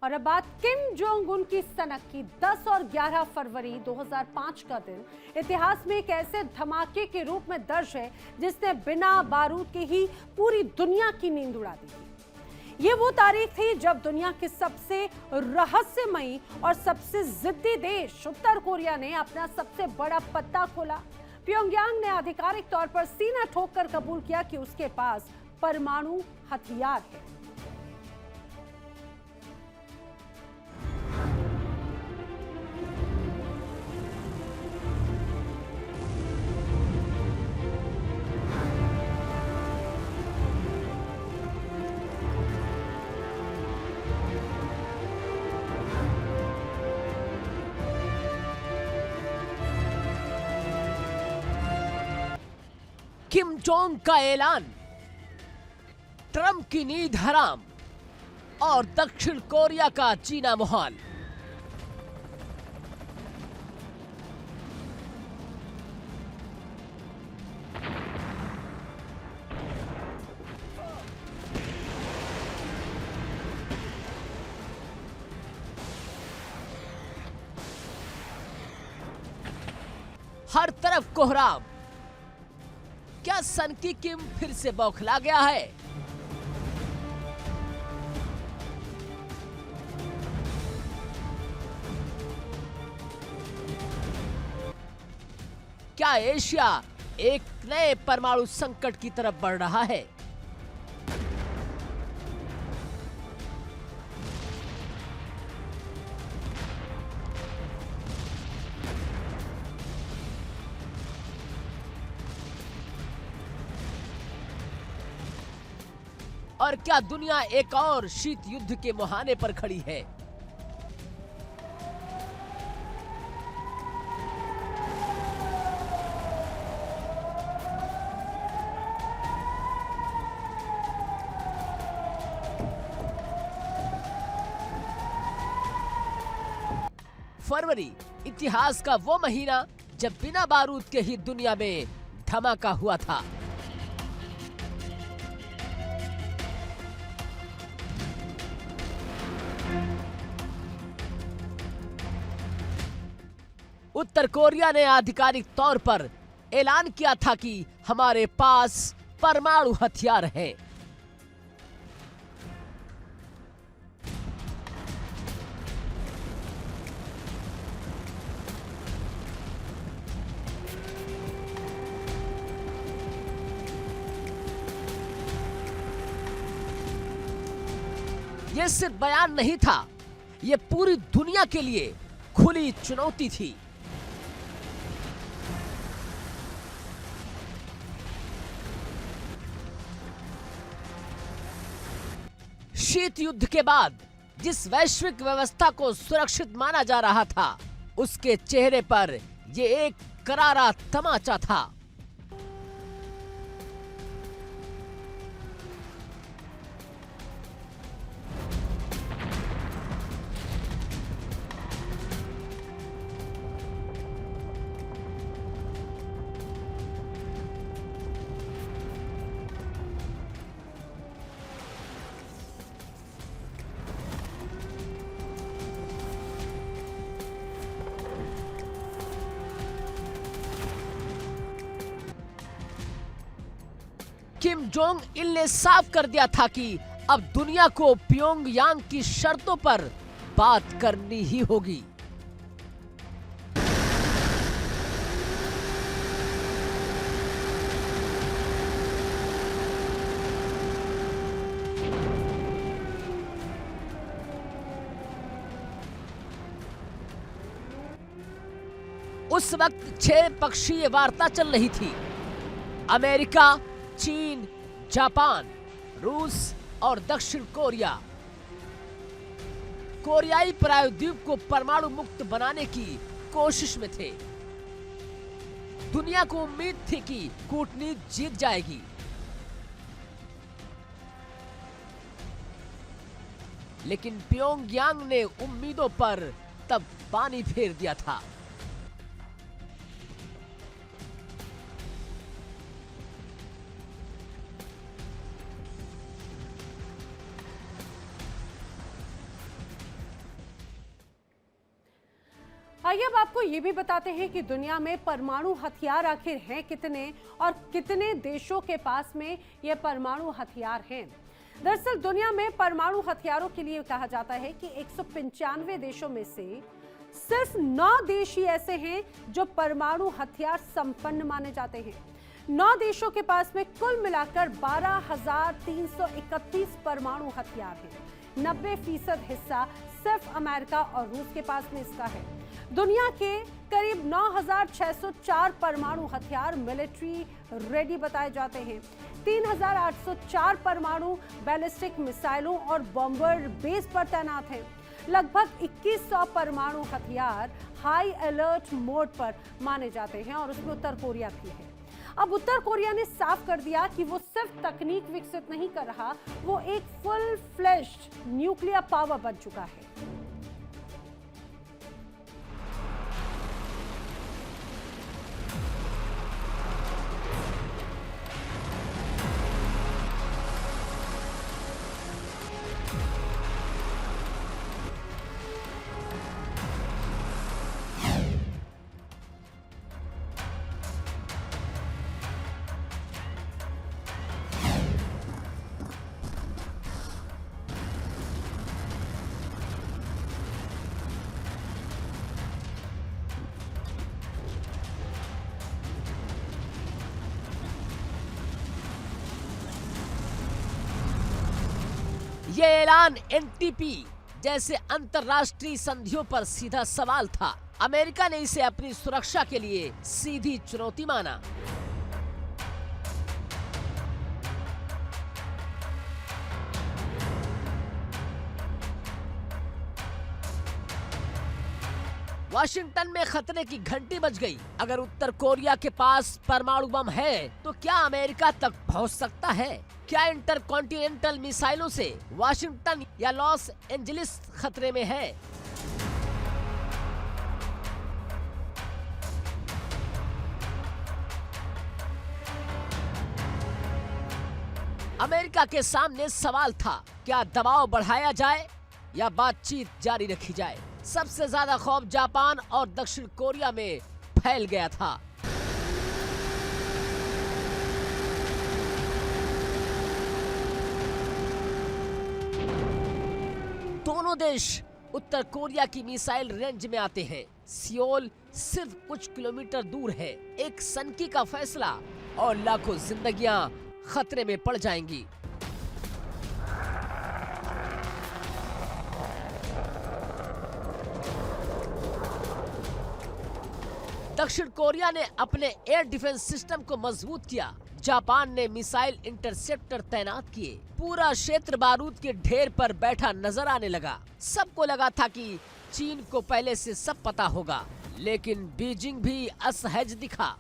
और अब बात किम जोंग उन की सनक की। 10 और 11 फरवरी 2005 का दिन इतिहास में एक ऐसे धमाके के रूप में दर्ज है जिसने बिना बारूद के ही पूरी दुनिया की नींद उड़ा दी थी। ये वो तारीख थी जब दुनिया के सबसे रहस्यमयी और सबसे जिद्दी देश उत्तर कोरिया ने अपना सबसे बड़ा पत्ता खोला। प्योंगयांग ने आधिकारिक तौर पर सीना ठोककर कबूल किया कि उसके पास परमाणु हथियार है। किम जोंग का ऐलान, ट्रंप की नींद हराम और दक्षिण कोरिया का चीना माहौल। हर तरफ कोहराम। क्या सन की किम फिर से बौखला गया है? क्या एशिया एक नए परमाणु संकट की तरफ बढ़ रहा है? और क्या दुनिया एक और शीत युद्ध के मुहाने पर खड़ी है? फरवरी इतिहास का वो महीना जब बिना बारूद के ही दुनिया में धमाका हुआ था। उत्तर कोरिया ने आधिकारिक तौर पर ऐलान किया था कि हमारे पास परमाणु हथियार हैं। यह सिर्फ बयान नहीं था, यह पूरी दुनिया के लिए खुली चुनौती थी। शीत युद्ध के बाद जिस वैश्विक व्यवस्था को सुरक्षित माना जा रहा था, उसके चेहरे पर यह एक करारा तमाचा था। किम जोंग इल ने साफ कर दिया था कि अब दुनिया को प्योंगयांग की शर्तों पर बात करनी ही होगी। उस वक्त 6 पक्षीय वार्ता चल रही थी। अमेरिका, चीन, जापान, रूस और दक्षिण कोरिया कोरियाई प्रायद्वीप को परमाणु मुक्त बनाने की कोशिश में थे। दुनिया को उम्मीद थी कि कूटनीति जीत जाएगी। लेकिन प्योंगयांग ने उम्मीदों पर तब पानी फेर दिया था। आइए अब आपको ये भी बताते हैं कि दुनिया में परमाणु हथियार आखिर हैं कितने और कितने देशों के पास में ये परमाणु हथियार हैं। दरअसल दुनिया में परमाणु हथियारों के लिए कहा जाता है कि 195 देशों में से सिर्फ 9 देश ही ऐसे हैं जो परमाणु हथियार संपन्न माने जाते हैं। 9 देशों के पास में कुल मिलाकर 12,331 परमाणु हथियार हैं। 90% हिस्सा सिर्फ अमेरिका और रूस के पास में इसका है। दुनिया के करीब 9,604 परमाणु हथियार मिलिट्री रेडी बताए जाते हैं। 3,804 परमाणु बैलिस्टिक मिसाइलों और बॉम्बर बेस पर तैनात हैं। लगभग 2100 परमाणु हथियार हाई अलर्ट मोड पर माने जाते हैं और उसमें उत्तर कोरिया भी है। अब उत्तर कोरिया ने साफ कर दिया कि वो सिर्फ तकनीक विकसित नहीं कर रहा, वो एक फुल फ्लेश्ड न्यूक्लियर पावर बन चुका है। ये ऐलान एनटीपी जैसे अंतर्राष्ट्रीय संधियों पर सीधा सवाल था। अमेरिका ने इसे अपनी सुरक्षा के लिए सीधी चुनौती माना। वाशिंगटन में खतरे की घंटी बज गई। अगर उत्तर कोरिया के पास परमाणु बम है तो क्या अमेरिका तक पहुंच सकता है? क्या इंटरकॉन्टिनेंटल मिसाइलों से वाशिंगटन या लॉस एंजलिस खतरे में है? अमेरिका के सामने सवाल था, क्या दबाव बढ़ाया जाए या बातचीत जारी रखी जाए? सबसे ज्यादा खौफ जापान और दक्षिण कोरिया में फैल गया था। दोनों देश उत्तर कोरिया की मिसाइल रेंज में आते हैं। सियोल सिर्फ कुछ किलोमीटर दूर है। एक सनकी का फैसला और लाखों जिंदगियां खतरे में पड़ जाएंगी। दक्षिण कोरिया ने अपने एयर डिफेंस सिस्टम को मजबूत किया। जापान ने मिसाइल इंटरसेप्टर तैनात किए। पूरा क्षेत्र बारूद के ढेर पर बैठा नजर आने लगा। सबको लगा था कि चीन को पहले से सब पता होगा, लेकिन बीजिंग भी असहज दिखा।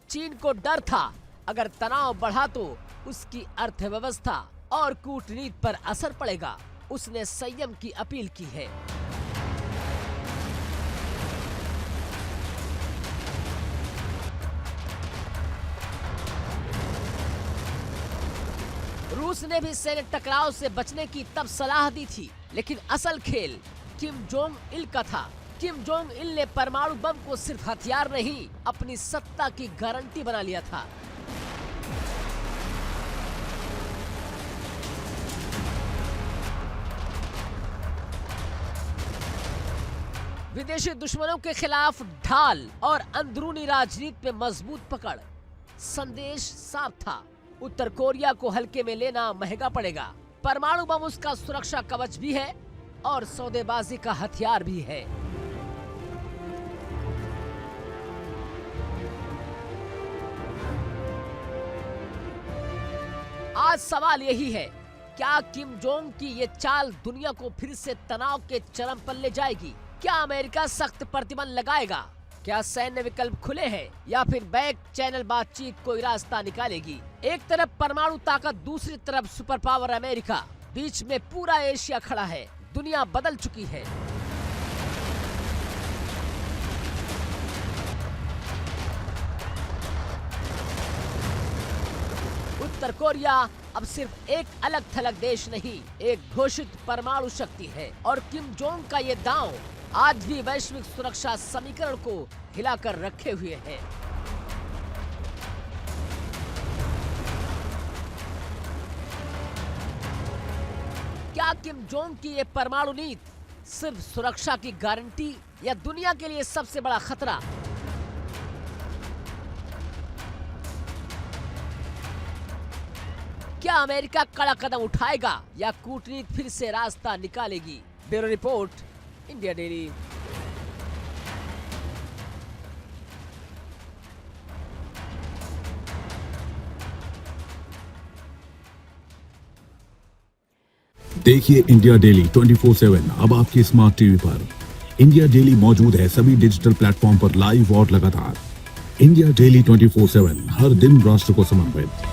चीन को डर था, अगर तनाव बढ़ा तो उसकी अर्थव्यवस्था और कूटनीति पर असर पड़ेगा। उसने संयम की अपील की है। रूस ने भी सैन्य टकराव से बचने की तब सलाह दी थी, लेकिन असल खेल किम जोंग इल का था। किम जोंग इल ने परमाणु बम को सिर्फ हथियार नहीं, अपनी सत्ता की गारंटी बना लिया था। विदेशी दुश्मनों के खिलाफ ढाल और अंदरूनी राजनीति में मजबूत पकड़। संदेश साफ था, उत्तर कोरिया को हल्के में लेना महंगा पड़ेगा। परमाणु बम उसका सुरक्षा कवच भी है और सौदेबाजी का हथियार भी है। आज सवाल यही है, क्या किम जोंग की ये चाल दुनिया को फिर से तनाव के चरम पर ले जाएगी? क्या अमेरिका सख्त प्रतिबंध लगाएगा? क्या सैन्य विकल्प खुले हैं या फिर बैक चैनल बातचीत कोई रास्ता निकालेगी? एक तरफ परमाणु ताकत, दूसरी तरफ सुपर पावर अमेरिका, बीच में पूरा एशिया खड़ा है। दुनिया बदल चुकी है। उत्तर कोरिया अब सिर्फ एक अलग थलग देश नहीं, एक घोषित परमाणु शक्ति है और किम जोंग का ये दांव आज भी वैश्विक सुरक्षा समीकरण को हिलाकर रखे हुए है। क्या किम जोंग की ये परमाणु नीति सिर्फ सुरक्षा की गारंटी या दुनिया के लिए सबसे बड़ा खतरा? क्या अमेरिका कड़ा कदम उठाएगा या कूटनीति फिर से रास्ता निकालेगी? Bureau report, India daily. देखिए इंडिया डेली 24/7 अब आपके स्मार्ट टीवी पर। इंडिया डेली मौजूद है सभी डिजिटल प्लेटफॉर्म पर लाइव और लगातार। इंडिया डेली 24/7 हर दिन राष्ट्र को समर्पित।